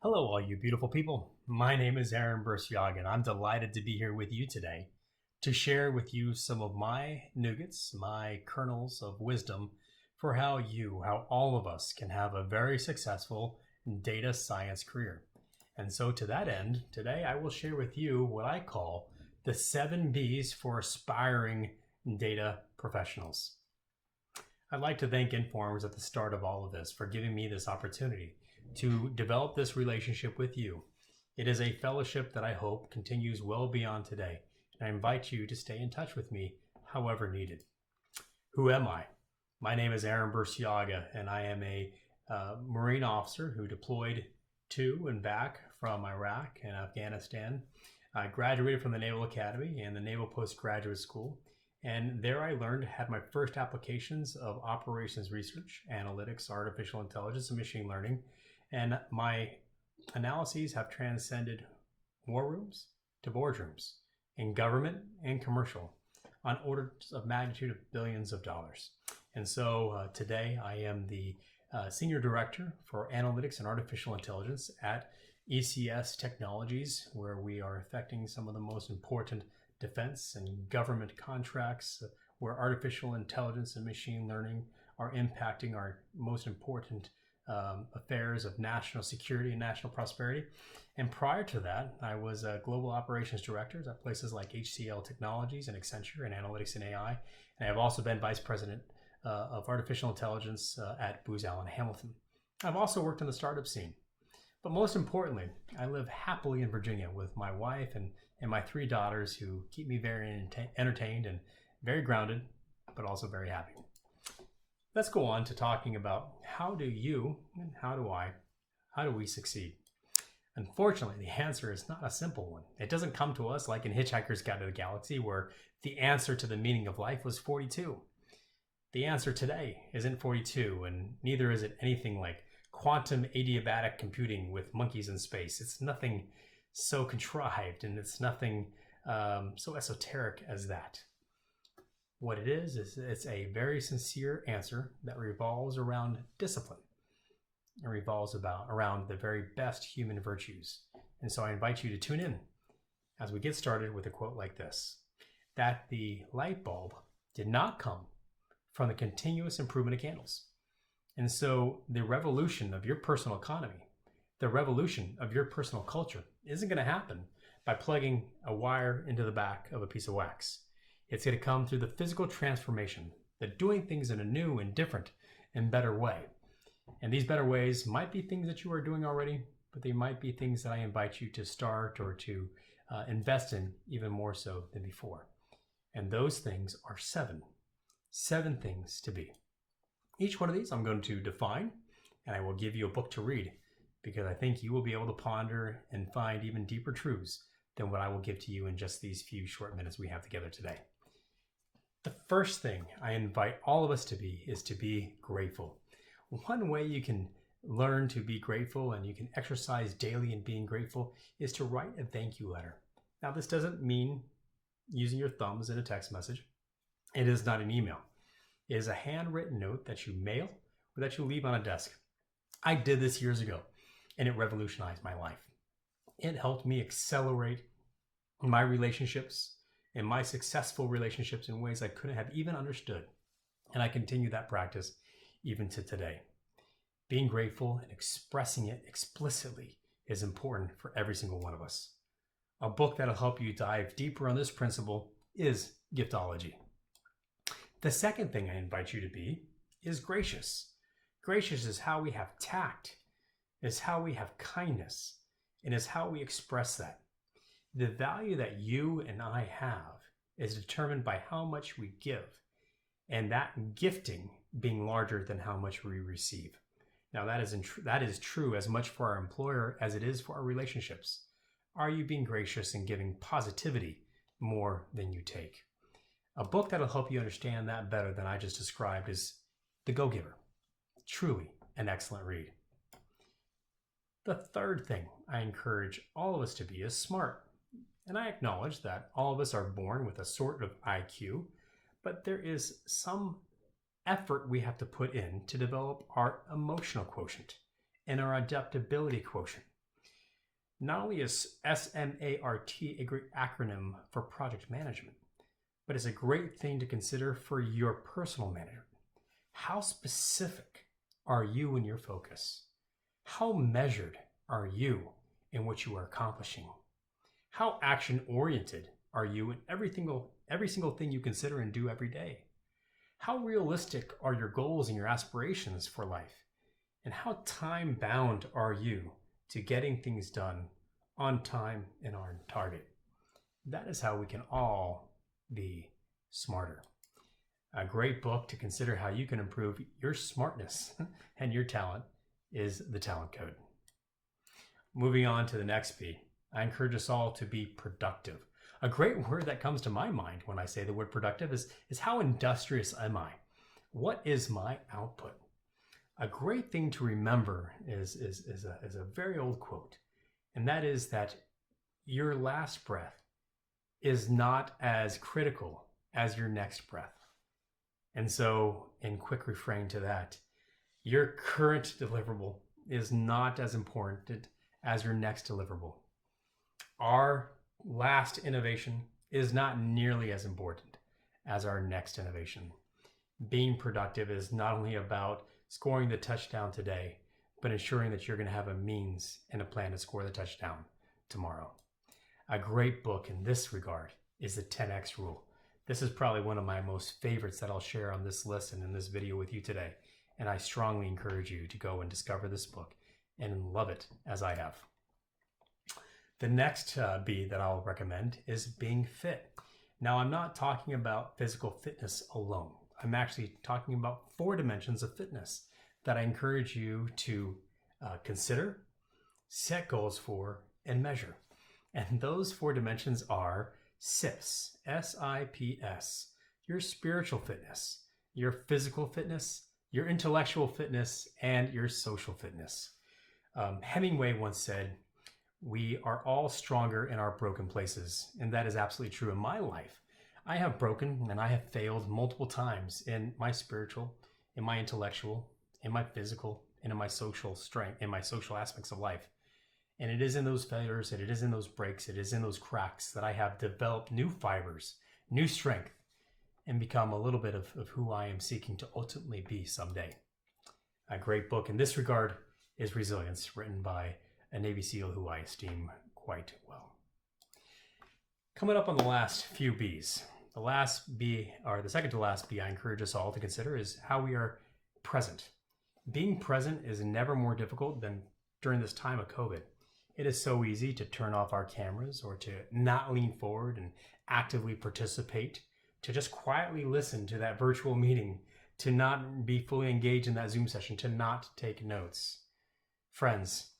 Hello, all you beautiful people. My name is Burciaga, and I'm delighted to be here with you today to share with you some of my nuggets, my kernels of wisdom for how all of us can have a very successful data science career. And so, to that end, today I will share with you what I call the 7 Bs for aspiring data professionals. I'd like to thank Informs at the start of all of this for giving me this opportunity to develop this relationship with you. It is a fellowship that I hope continues well beyond today, and I invite you to stay in touch with me however needed. Who am I? My name is Burciaga, and I am a Marine officer who deployed to and back from Iraq and Afghanistan. I graduated from the Naval Academy and the Naval Postgraduate School, and there I had my first applications of operations research, analytics, artificial intelligence, and machine learning. And my analyses have transcended war rooms to boardrooms in government and commercial on orders of magnitude of billions of dollars. And so today I am the Senior Director for Analytics and Artificial Intelligence at ECS Technologies, where we are affecting some of the most important defense and government contracts where artificial intelligence and machine learning are impacting our most important affairs of national security and national prosperity. And prior to that, I was a global operations director at places like HCL Technologies and Accenture in analytics and AI. And I've also been vice president of artificial intelligence at Booz Allen Hamilton. I've also worked in the startup scene. But most importantly, I live happily in Virginia with my wife and my 3 daughters who keep me very entertained and very grounded, but also very happy. Let's go on to talking about how do you and how do we succeed? Unfortunately, the answer is not a simple one. It doesn't come to us like in Hitchhiker's Guide to the Galaxy, where the answer to the meaning of life was 42. The answer today isn't 42, and neither is it anything like quantum adiabatic computing with monkeys in space. It's nothing so contrived, and it's nothing so esoteric as that. What it is it's a very sincere answer that revolves around discipline. It revolves around the very best human virtues. And so I invite you to tune in as we get started with a quote like this, that the light bulb did not come from the continuous improvement of candles. And so the revolution of your personal economy, the revolution of your personal culture isn't going to happen by plugging a wire into the back of a piece of wax. It's going to come through the physical transformation, the doing things in a new and different and better way. And these better ways might be things that you are doing already, but they might be things that I invite you to start or to invest in even more so than before. And those things are 7 things to be. Each one of these I'm going to define, and I will give you a book to read, because I think you will be able to ponder and find even deeper truths than what I will give to you in just these few short minutes we have together today. The first thing I invite all of us to be is to be grateful. One way you can learn to be grateful and you can exercise daily in being grateful is to write a thank you letter. Now, this doesn't mean using your thumbs in a text message. It is not an email. It is a handwritten note that you mail or that you leave on a desk. I did this years ago, and it revolutionized my life. It helped me accelerate my relationships and my successful relationships in ways I couldn't have even understood. And I continue that practice even to today. Being grateful and expressing it explicitly is important for every single one of us. A book that'll help you dive deeper on this principle is Giftology. The second thing I invite you to be is gracious. Gracious is how we have tact, is how we have kindness, and is how we express that. The value that you and I have is determined by how much we give, and that gifting being larger than how much we receive. Now, that is true as much for our employer as it is for our relationships. Are you being gracious and giving positivity more than you take? A book that'll help you understand that better than I just described is The Go-Giver. Truly an excellent read. The third thing I encourage all of us to be is smart. And I acknowledge that all of us are born with a sort of IQ, but there is some effort we have to put in to develop our emotional quotient and our adaptability quotient. Not only is SMART a great acronym for project management, but it's a great thing to consider for your personal management. How specific are you in your focus? How measured are you in what you are accomplishing? How action-oriented are you in every single thing you consider and do every day? How realistic are your goals and your aspirations for life? And how time-bound are you to getting things done on time and on target? That is how we can all be smarter. A great book to consider how you can improve your smartness and your talent is The Talent Code. Moving on to the next B, I encourage us all to be productive. A great word that comes to my mind when I say the word productive is how industrious am I? What is my output? A great thing to remember is a very old quote, and that is that your last breath is not as critical as your next breath. And so, in quick refrain to that, your current deliverable is not as important as your next deliverable. Our last innovation is not nearly as important as our next innovation. Being productive is not only about scoring the touchdown today, but ensuring that you're going to have a means and a plan to score the touchdown tomorrow. A great book in this regard is the 10X Rule. This is probably one of my most favorites that I'll share on this list and in this video with you today. And I strongly encourage you to go and discover this book and love it as I have. The next B that I'll recommend is being fit. Now, I'm not talking about physical fitness alone. I'm actually talking about 4 dimensions of fitness that I encourage you to consider, set goals for, and measure. And those 4 dimensions are SIPS, S-I-P-S, your spiritual fitness, your physical fitness, your intellectual fitness, and your social fitness. Hemingway once said, "We are all stronger in our broken places," and that is absolutely true in my life. I have broken and I have failed multiple times in my spiritual, in my intellectual, in my physical, and in my social strength, in my social aspects of life. And it is in those failures, and it is in those breaks, it is in those cracks that I have developed new fibers, new strength, and become a little bit of who I am seeking to ultimately be someday. A great book in this regard is Resilience, written by a Navy SEAL who I esteem quite well. Coming up on the last few B's. The last B, or the second to last B I encourage us all to consider is how we are present. Being present is never more difficult than during this time of COVID. It is so easy to turn off our cameras or to not lean forward and actively participate, to just quietly listen to that virtual meeting, to not be fully engaged in that Zoom session, to not take notes. Friends,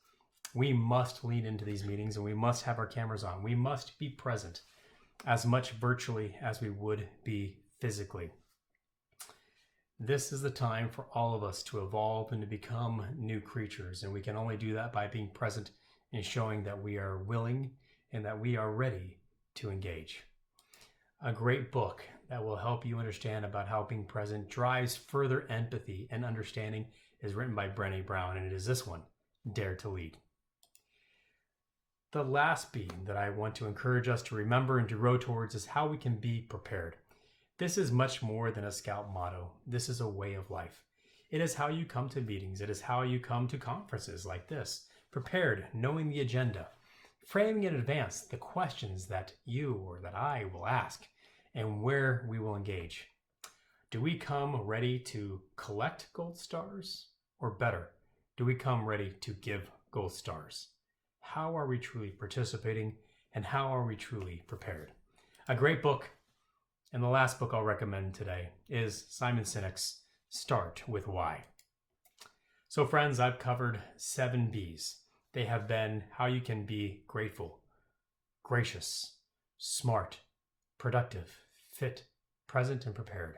we must lean into these meetings and we must have our cameras on. We must be present as much virtually as we would be physically. This is the time for all of us to evolve and to become new creatures, and we can only do that by being present and showing that we are willing and that we are ready to engage. A great book that will help you understand about how being present drives further empathy and understanding is written by Brené Brown, and it is this one, Dare to Lead. The last B that I want to encourage us to remember and to row towards is how we can be prepared. This is much more than a scout motto. This is a way of life. It is how you come to meetings. It is how you come to conferences like this, prepared, knowing the agenda, framing in advance the questions that you or that I will ask and where we will engage. Do we come ready to collect gold stars? Or better, do we come ready to give gold stars? How are we truly participating, and how are we truly prepared? A great book, and the last book I'll recommend today is Simon Sinek's Start with Why. So friends, I've covered 7 B's. They have been how you can be grateful, gracious, smart, productive, fit, present, and prepared.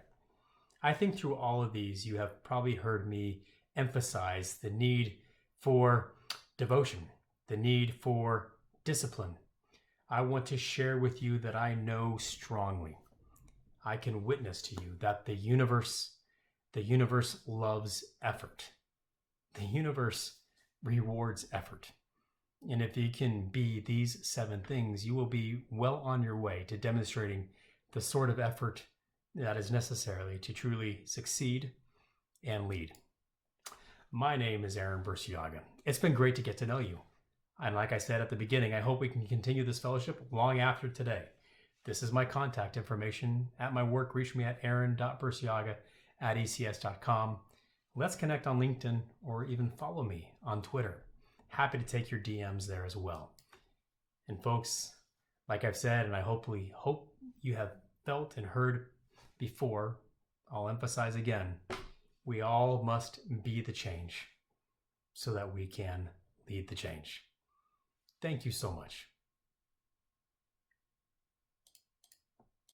I think through all of these, you have probably heard me emphasize the need for devotion, the need for discipline. I want to share with you that I know strongly, I can witness to you that the universe loves effort. The universe rewards effort. And if you can be these 7 things, you will be well on your way to demonstrating the sort of effort that is necessary to truly succeed and lead. My name is Aaron Burciaga. It's been great to get to know you. And like I said at the beginning, I hope we can continue this fellowship long after today. This is my contact information at my work. Reach me at aaron.burciaga@ecs.com. Let's connect on LinkedIn or even follow me on Twitter. Happy to take your DMs there as well. And folks, like I've said, and I hope you have felt and heard before, I'll emphasize again, we all must be the change so that we can lead the change. Thank you so much.